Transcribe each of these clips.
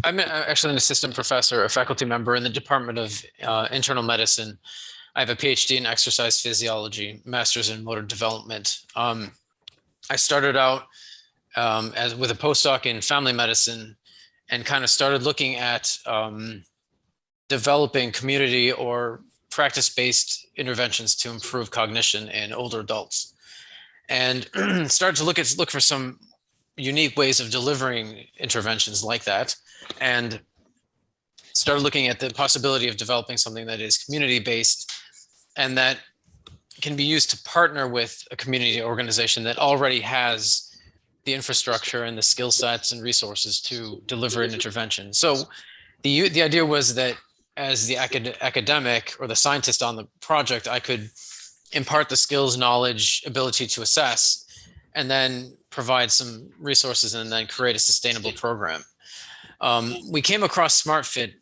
Actually an assistant professor, a faculty member in the Department of Internal Medicine. I have a PhD in exercise physiology, master's in motor development. I started out as with a postdoc in family medicine and kind of started looking at developing community or practice-based interventions to improve cognition in older adults, and started to look for some unique ways of delivering interventions like that, and started looking at the possibility of developing something that is community-based and that can be used to partner with a community organization that already has the infrastructure and the skill sets and resources to deliver an intervention. So the idea was that as the academic or the scientist on the project, I could impart the skills, knowledge, ability to assess, and then provide some resources and then create a sustainable program. We came across SMARTfit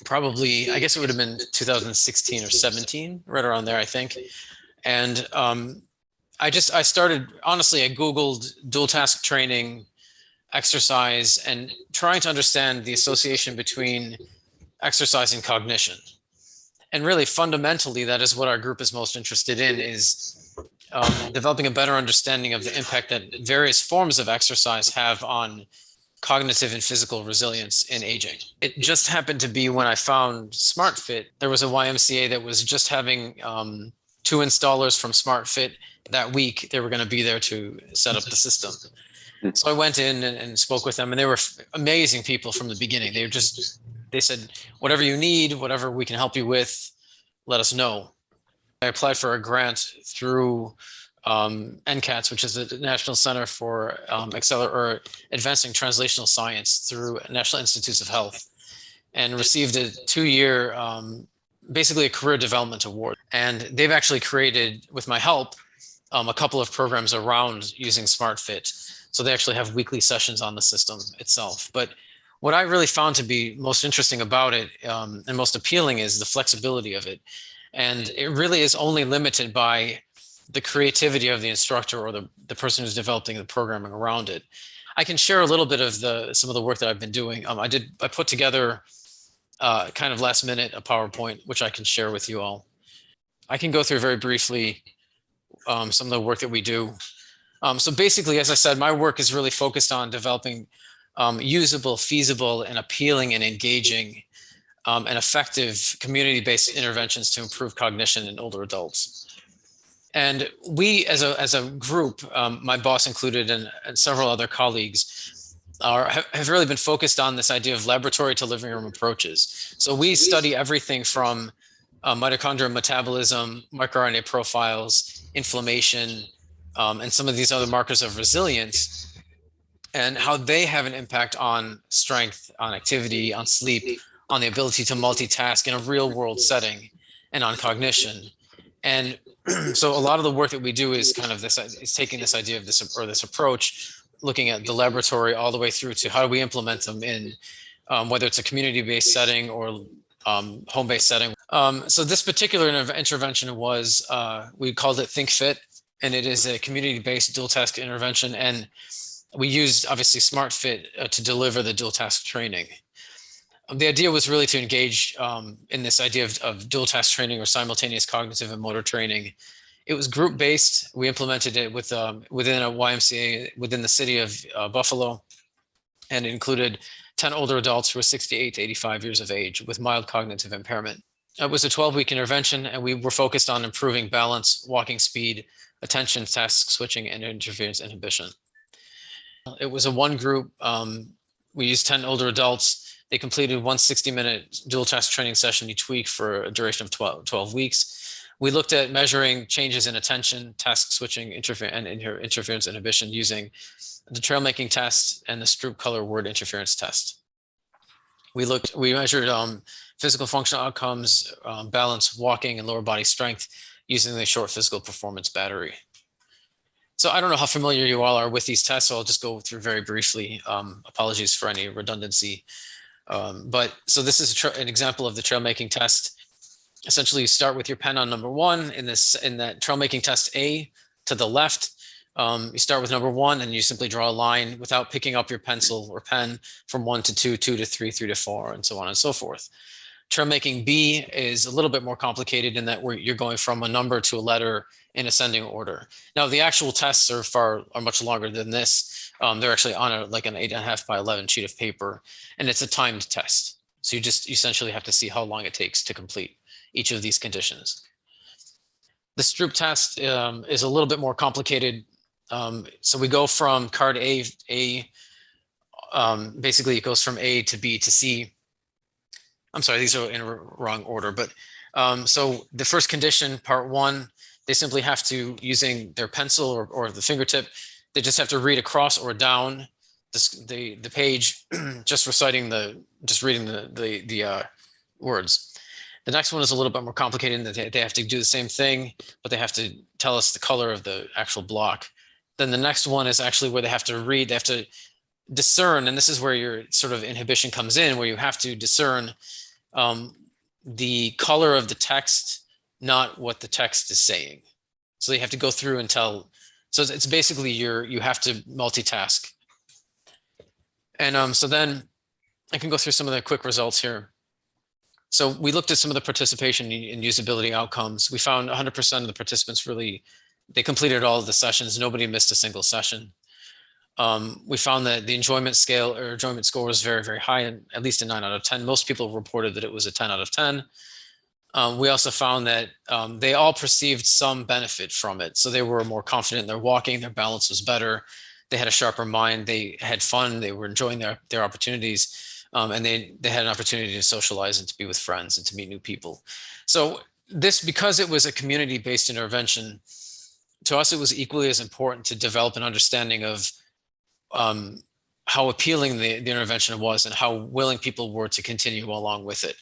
probably, I guess it would have been 2016 or 17, right around there, I think. And I started, honestly, I Googled dual task training, exercise, and trying to understand the association between exercise and cognition. And really, fundamentally, that is what our group is most interested in, is developing a better understanding of the impact that various forms of exercise have on cognitive and physical resilience in aging. It just happened to be when I found SmartFit, there was a YMCA that was just having 2 installers from SmartFit that week. They were going to be there to set up the system. So I went in and spoke with them, and they were amazing people from the beginning. They said, whatever you need, whatever we can help you with, let us know. I applied for a grant through NCATS, which is the National Center for Advancing Translational Science through National Institutes of Health, and received a 2-year, basically a career development award. And they've actually created, with my help, a couple of programs around using SmartFit. So they actually have weekly sessions on the system itself. But what I really found to be most interesting about it and most appealing is the flexibility of it. And it really is only limited by the creativity of the instructor or the person who's developing the programming around it. I can share a little bit of some of the work that I've been doing. I put together kind of last minute a PowerPoint, which I can share with you all. I can go through very briefly some of the work that we do. So basically, as I said, my work is really focused on developing usable, feasible, and appealing and engaging and effective community-based interventions to improve cognition in older adults. And we, as a group, my boss included and several other colleagues, have really been focused on this idea of laboratory to living room approaches. So we study everything from mitochondrial metabolism, microRNA profiles, inflammation, and some of these other markers of resilience, and how they have an impact on strength, on activity, on sleep, on the ability to multitask in a real world setting, and on cognition. And so a lot of the work that we do is kind of is taking this idea of this approach, looking at the laboratory all the way through to how do we implement them in whether it's a community-based setting or home-based setting. So this particular intervention was, we called it Think Fit, and it is a community-based dual task intervention. And we used, obviously, SmartFit to deliver the dual task training. The idea was really to engage in this idea of dual task training or simultaneous cognitive and motor training. It was group-based. We implemented it within a YMCA within the city of Buffalo, and it included 10 older adults who were 68 to 85 years of age with mild cognitive impairment. It was a 12-week intervention, and we were focused on improving balance, walking speed, attention, task switching, and interference inhibition. It was a one group. We used 10 older adults. They completed one 60-minute dual task training session each week for a duration of 12 weeks. We looked at measuring changes in attention, task switching, and interference inhibition using the trail making test and the Stroop color word interference test. We measured physical functional outcomes, balance, walking, and lower body strength using the short physical performance battery. So I don't know how familiar you all are with these tests, so I'll just go through very briefly. Apologies for any redundancy. So this is an example of the trail making test. Essentially, you start with your pen on number 1 in that trail making test A. To the left, You start with number 1 and you simply draw a line without picking up your pencil or pen from 1 to 2, 2 to 3, 3 to 4, and so on and so forth. Trail making B is a little bit more complicated in that you're going from a number to a letter in ascending order. Now, the actual tests are much longer than this. They're actually on like an 8.5 by 11 sheet of paper, and it's a timed test. So you just essentially have to see how long it takes to complete each of these conditions. The Stroop test is a little bit more complicated. So we go from card A, basically it goes from A to B to C. I'm sorry, these are in wrong order, but so the first condition, part 1, they simply have to, using their pencil or the fingertip, they just have to read across or down the page, just reading the words. The next one is a little bit more complicated in that they have to do the same thing, but they have to tell us the color of the actual block. Then the next one is actually where they have to read, they have to discern, and this is where your sort of inhibition comes in, where you have to discern the color of the text, not what the text is saying. So you have to go through and tell. So it's basically you have to multitask. And so then I can go through some of the quick results here. So we looked at some of the participation and usability outcomes. We found 100% of the participants they completed all of the sessions. Nobody missed a single session. We found that the enjoyment scale or enjoyment score was very, very high, and at least a 9 out of 10. Most people reported that it was a 10 out of 10. We also found that they all perceived some benefit from it. So they were more confident in their walking, their balance was better, they had a sharper mind, they had fun, they were enjoying their opportunities, and they had an opportunity to socialize and to be with friends and to meet new people. So this, because it was a community-based intervention, to us it was equally as important to develop an understanding of how appealing the intervention was and how willing people were to continue along with it.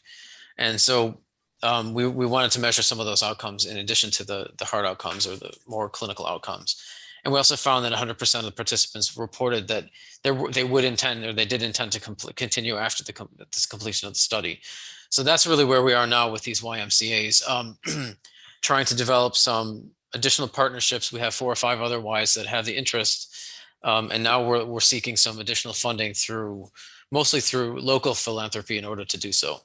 And so we wanted to measure some of those outcomes in addition to the hard outcomes or the more clinical outcomes. And we also found that 100% of the participants reported that they would intend, or they did intend to continue after this completion of the study. So that's really where we are now with these YMCAs, trying to develop some additional partnerships. We have 4 or 5 other Ys that have the interest. And now we're seeking some additional funding mostly through local philanthropy in order to do so.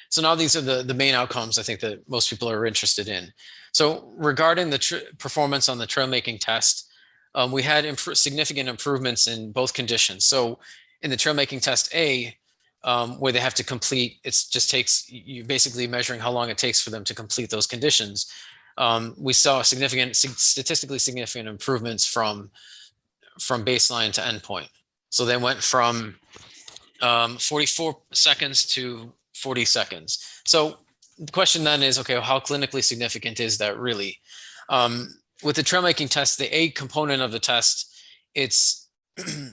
So now these are the main outcomes I think that most people are interested in. So regarding the performance on the trail making test, we had significant improvements in both conditions. So in the trail making test A, where they have to complete, you basically measuring how long it takes for them to complete those conditions. We saw statistically significant improvements from baseline to endpoint. So they went from 44 seconds to 40 seconds. So the question then is, okay, how clinically significant is that really? With the trail making test, the A component of the test, it's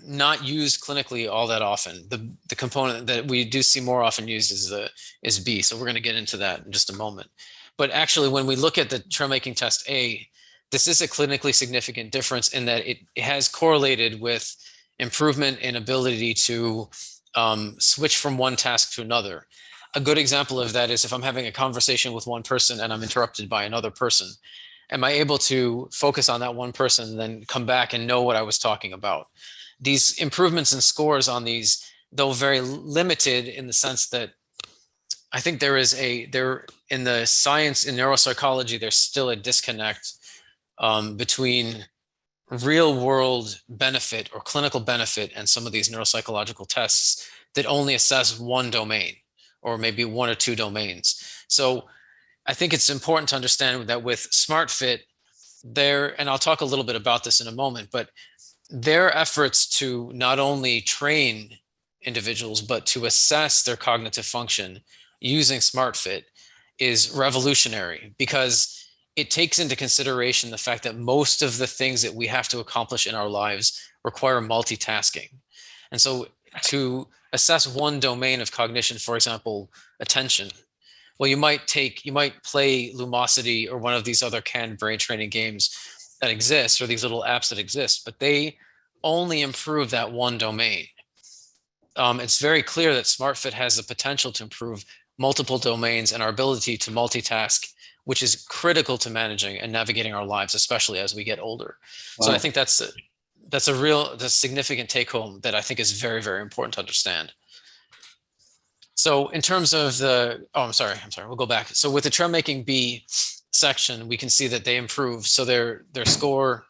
not used clinically all that often. The component that we do see more often used is B. So we're going to get into that in just a moment. But actually, when we look at the trail making test A, this is a clinically significant difference in that it has correlated with improvement in ability to switch from one task to another. A good example of that is if I'm having a conversation with one person and I'm interrupted by another person, am I able to focus on that one person and then come back and know what I was talking about? These improvements in scores on these, though very limited in the sense that I think in the science, in neuropsychology, there's still a disconnect between real world benefit or clinical benefit and some of these neuropsychological tests that only assess one domain or maybe 1 or 2 domains. So I think it's important to understand that with SMARTfit, and I'll talk a little bit about this in a moment, but their efforts to not only train individuals, but to assess their cognitive function using SMARTfit is revolutionary because it takes into consideration the fact that most of the things that we have to accomplish in our lives require multitasking. And so to assess one domain of cognition, for example, attention, well, you might play Lumosity or one of these other canned brain training games that exist, or these little apps that exist, but they only improve that one domain. It's very clear that SMARTfit has the potential to improve multiple domains and our ability to multitask which is critical to managing and navigating our lives, especially as we get older. Wow. So I think that's a significant take home that I think is very, very important to understand. So in terms of I'm sorry, we'll go back. So with the Trail Making B section, we can see that they improve. So their score,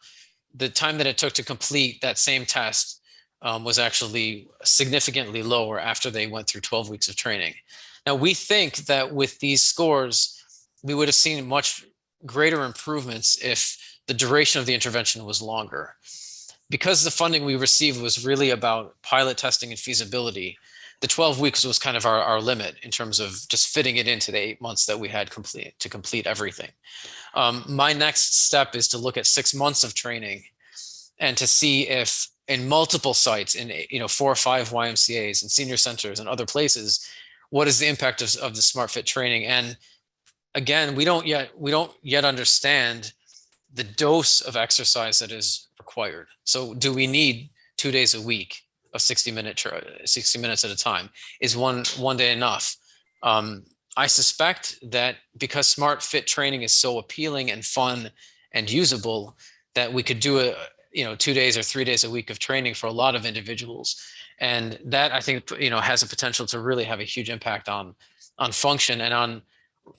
the time that it took to complete that same test was actually significantly lower after they went through 12 weeks of training. Now, we think that with these scores, we would have seen much greater improvements if the duration of the intervention was longer. Because the funding we received was really about pilot testing and feasibility, the 12 weeks was kind of our limit in terms of just fitting it into the 8 months that we had to complete everything. My next step is to look at 6 months of training and to see if in multiple sites, in 4 or 5 YMCAs and senior centers and other places, what is the impact of the SMARTfit training? And again, we don't yet understand the dose of exercise that is required. So do we need 2 days a week of 60 minutes at a time? Is one day enough? I suspect that because SMARTfit training is so appealing and fun and usable, that we could do 2 days or 3 days a week of training for a lot of individuals. And that, I think, has a potential to really have a huge impact on function and on,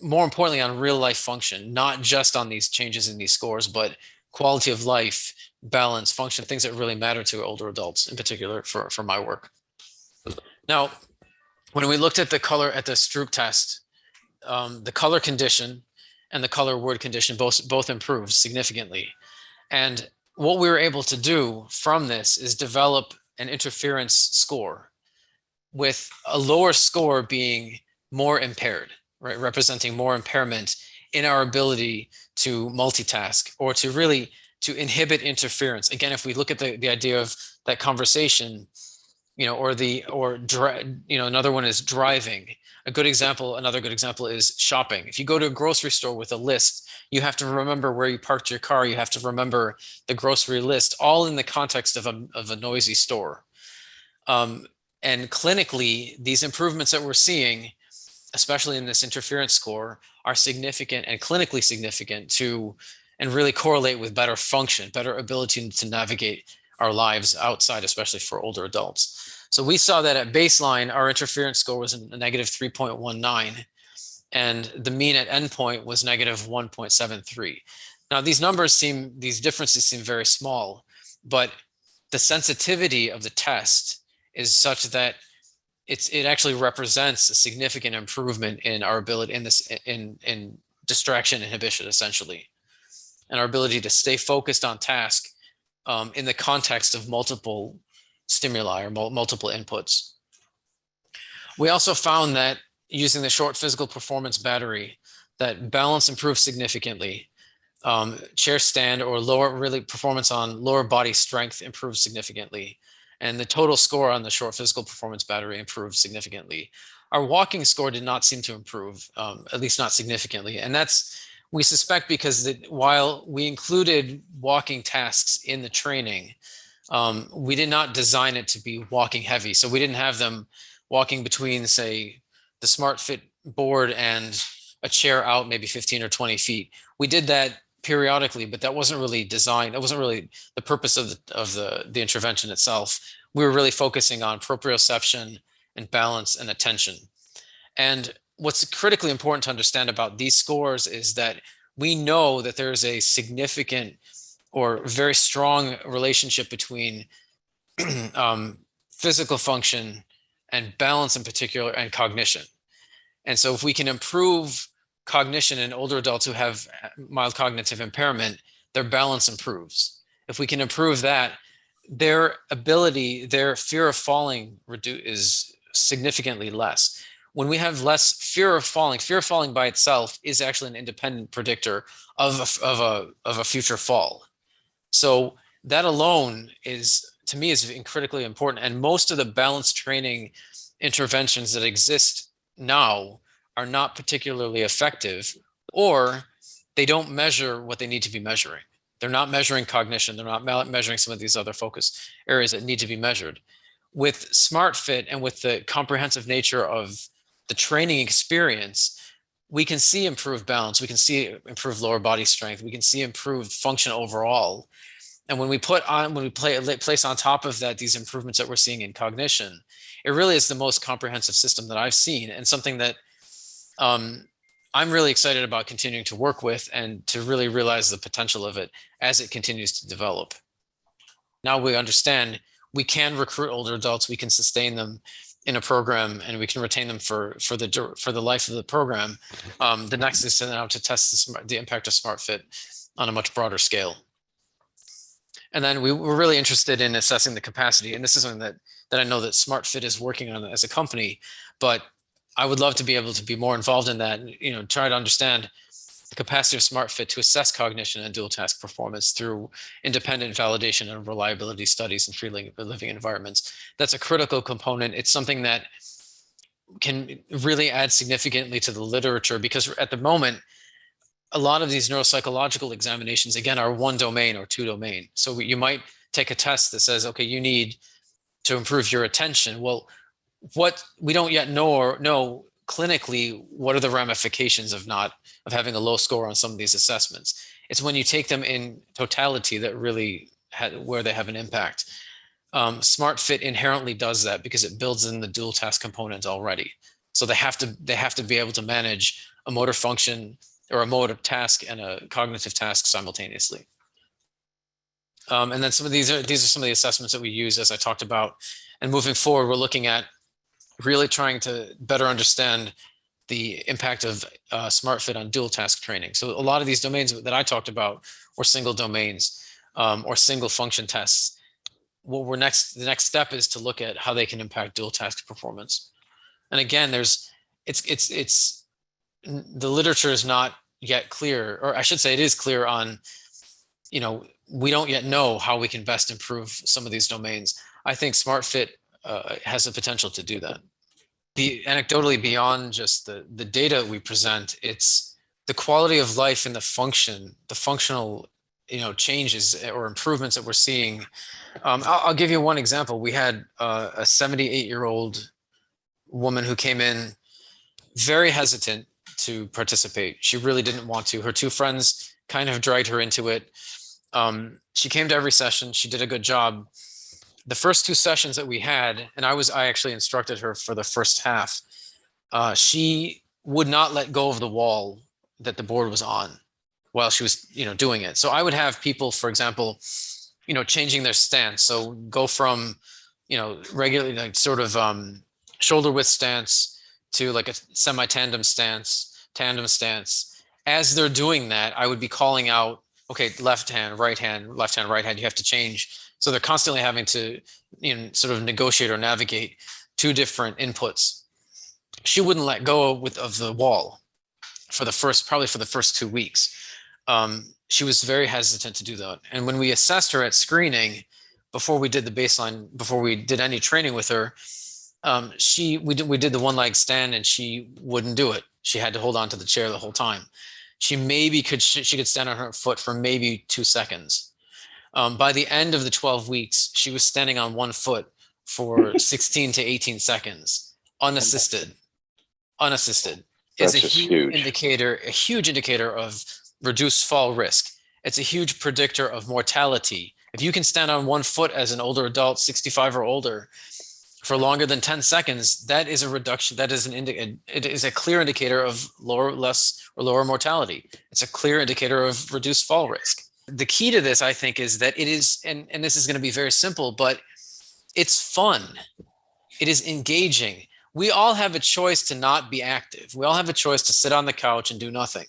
more importantly, on real life function, not just on these changes in these scores, but quality of life, balance, function, things that really matter to older adults, in particular for my work. Now, when we looked at the Stroop test, the color condition and the color word condition both improved significantly. And what we were able to do from this is develop an interference score, with a lower score being more impaired, right? Representing more impairment in our ability to multitask or to inhibit interference. Again, if we look at the idea of that conversation, another one is driving. Another good example is shopping. If you go to a grocery store with a list, you have to remember where you parked your car. You have to remember the grocery list, all in the context of a noisy store. And clinically, these improvements that we're seeing, especially in this interference score, are significant and clinically significant and really correlate with better function, better ability to navigate our lives outside, especially for older adults. So we saw that at baseline, our interference score was a negative 3.19, and the mean at endpoint was negative 1.73. Now, these differences seem very small, but the sensitivity of the test is such that it actually represents a significant improvement in our ability in distraction inhibition, essentially, and our ability to stay focused on task in the context of multiple stimuli or multiple inputs. We also found that using the short physical performance battery, that balance improved significantly. Chair stand or performance on lower body strength improved significantly. And the total score on the short physical performance battery improved significantly. Our walking score did not seem to improve, at least not significantly. And we suspect because while we included walking tasks in the training, we did not design it to be walking heavy. So we didn't have them walking between, say, the SMARTfit board and a chair out maybe 15 or 20 feet. We did that periodically, but that wasn't really designed. That wasn't really the purpose of the intervention itself. We were really focusing on proprioception and balance and attention. And what's critically important to understand about these scores is that we know that there's a significant or very strong relationship between physical function and balance in particular and cognition. And so if we can improve cognition in older adults who have mild cognitive impairment, their balance improves. If we can improve that, their fear of falling is significantly less. When we have less fear of falling by itself is actually an independent predictor of a future fall. So that alone to me is critically important. And most of the balance training interventions that exist now are not particularly effective, or they don't measure what they need to be measuring. They're not measuring cognition. They're not measuring some of these other focus areas that need to be measured. With SMARTfit and with the comprehensive nature of the training experience, we can see improved balance, we can see improved lower body strength, we can see improved function overall. And when we place on top of that these improvements that we're seeing in cognition, it really is the most comprehensive system that I've seen, and something that I'm really excited about continuing to work with and to really realize the potential of it as it continues to develop. Now we understand we can recruit older adults, we can sustain them in a program, and we can retain them for the life of the program. The next is to now to test the impact of SMARTfit on a much broader scale. And then we were really interested in assessing the capacity, and this is something that I know that SMARTfit is working on as a company, but I would love to be able to be more involved in that, and try to understand the capacity of SMARTfit to assess cognition and dual task performance through independent validation and reliability studies in free living environments. That's a critical component. It's something that can really add significantly to the literature, because at the moment, a lot of these neuropsychological examinations, again, are one domain or two domain. So you might take a test that says, okay, you need to improve your attention. Well, what we don't yet know clinically, what are the ramifications of having a low score on some of these assessments? It's when you take them in totality that really where they have an impact. SMARTfit inherently does that because it builds in the dual task component already. So they have to be able to manage a motor function or a motor task and a cognitive task simultaneously. And then these are some of the assessments that we use, as I talked about. And moving forward, we're looking at really trying to better understand the impact of SMARTfit on dual task training. So a lot of these domains that I talked about were single domains or single function tests. The next step is to look at how they can impact dual task performance. And again, the literature is not yet clear, or I should say it is clear on, we don't yet know how we can best improve some of these domains. I think SMARTfit has the potential to do that. Anecdotally, beyond just the data we present, it's the quality of life and the functional, changes or improvements that we're seeing. I'll give you one example. We had a 78-year-old woman who came in very hesitant to participate. She really didn't want to. Her two friends kind of dragged her into it. She came to every session. She did a good job. The first two sessions that we had, and I actually instructed her for the first half, she would not let go of the wall that the board was on while she was, doing it. So I would have people, for example, changing their stance. So go from, regularly like sort of shoulder width stance to like a semi-tandem stance, tandem stance. As they're doing that, I would be calling out, okay, left hand, right hand, right hand, you have to change. So they're constantly having to, sort of negotiate or navigate two different inputs. She wouldn't let go of the wall probably for the first 2 weeks. She was very hesitant to do that. And when we assessed her at screening, before we did the baseline, before we did any training with her, we did the one leg stand and she wouldn't do it. She had to hold on to the chair the whole time. She could stand on her foot for maybe 2 seconds. By the end of the 12 weeks, she was standing on one foot for 16 to 18 seconds, unassisted. It's a huge indicator of reduced fall risk. It's a huge predictor of mortality. If you can stand on one foot as an older adult, 65 or older, for longer than 10 seconds, that is a reduction. That is it is a clear indicator of lower mortality. It's a clear indicator of reduced fall risk. The key to this, I think, is that it is, and this is going to be very simple, but it's fun. It is engaging. We all have a choice to not be active. We all have a choice to sit on the couch and do nothing.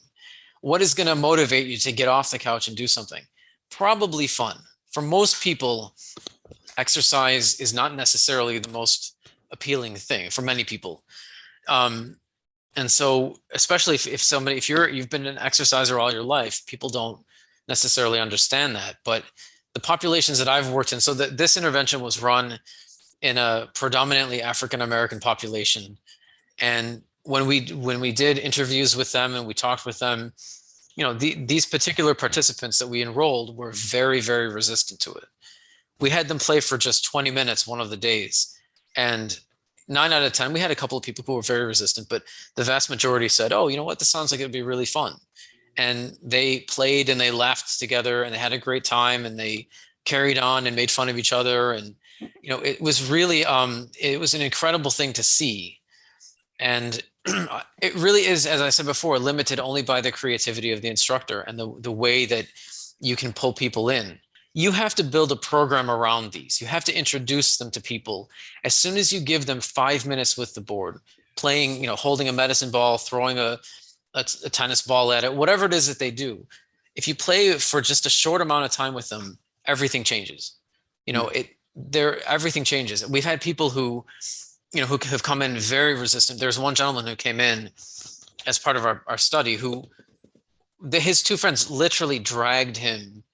What is going to motivate you to get off the couch and do something? Probably fun. For most people, exercise is not necessarily the most appealing thing for many people. And so, especially if you've been an exerciser all your life, people don't necessarily understand that. But the populations that I've worked in, so that this intervention was run in a predominantly African-American population. And when we did interviews with them and we talked with them, these particular participants that we enrolled were very, very resistant to it. We had them play for just 20 minutes one of the days. And 9 out of 10, we had a couple of people who were very resistant, but the vast majority said, oh, you know what, this sounds like it'd be really fun. And they played and they laughed together and they had a great time and they carried on and made fun of each other. And, it was really, it was an incredible thing to see. And it really is, as I said before, limited only by the creativity of the instructor and the way that you can pull people in. You have to build a program around these. You have to introduce them to people. As soon as you give them 5 minutes with the board, playing, holding a medicine ball, throwing a tennis ball at it, whatever it is that they do, if you play for just a short amount of time with them, everything changes. Everything changes. We've had people who have come in very resistant. There's one gentleman who came in as part of our study who his two friends literally dragged him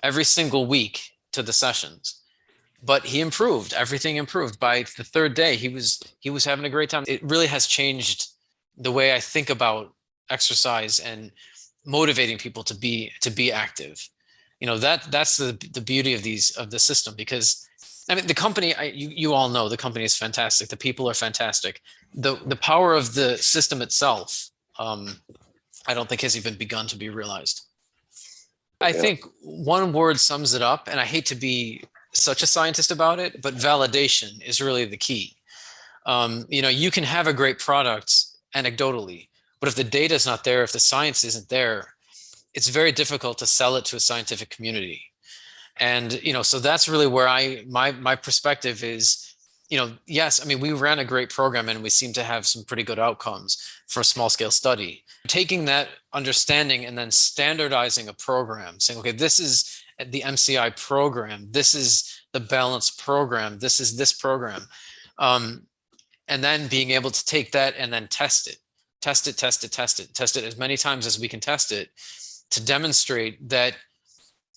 every single week to the sessions, but he improved. Everything improved. By the third day, he was having a great time. It really has changed the way I think about exercise and motivating people to be active. That's the beauty of the system, because I mean, the company, you all know the company is fantastic. The people are fantastic. The power of the system itself, I don't think has even begun to be realized. I think one word sums it up, and I hate to be such a scientist about it, but validation is really the key. You can have a great product anecdotally, but if the data is not there, if the science isn't there, it's very difficult to sell it to a scientific community. And, so that's really where my perspective is, yes, I mean, we ran a great program and we seem to have some pretty good outcomes for a small scale study. Taking that understanding and then standardizing a program, saying, okay, this is the MCI program, this is the balance program, this is this program. And then being able to take that and then test it as many times as we can test it to demonstrate that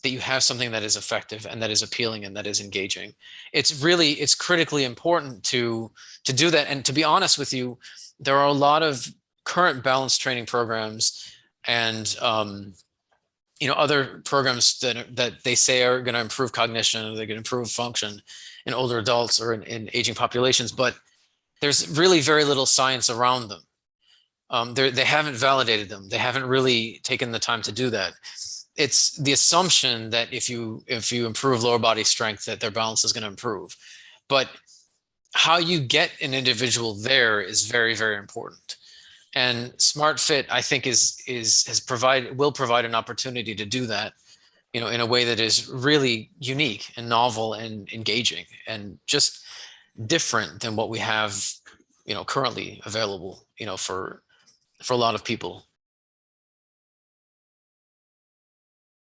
you have something that is effective and that is appealing and that is engaging. It's critically important to do that. And to be honest with you, there are a lot of current balance training programs and other programs that they say are going to improve cognition, or they're going to improve function in older adults or in aging populations, but there's really very little science around them. They haven't validated them. They haven't really taken the time to do that. It's the assumption that if you improve lower body strength, that their balance is going to improve. But how you get an individual there is very, very important. And SMARTfit, I think, will provide an opportunity to do that, in a way that is really unique and novel and engaging and just different than what we have, currently available, for a lot of people.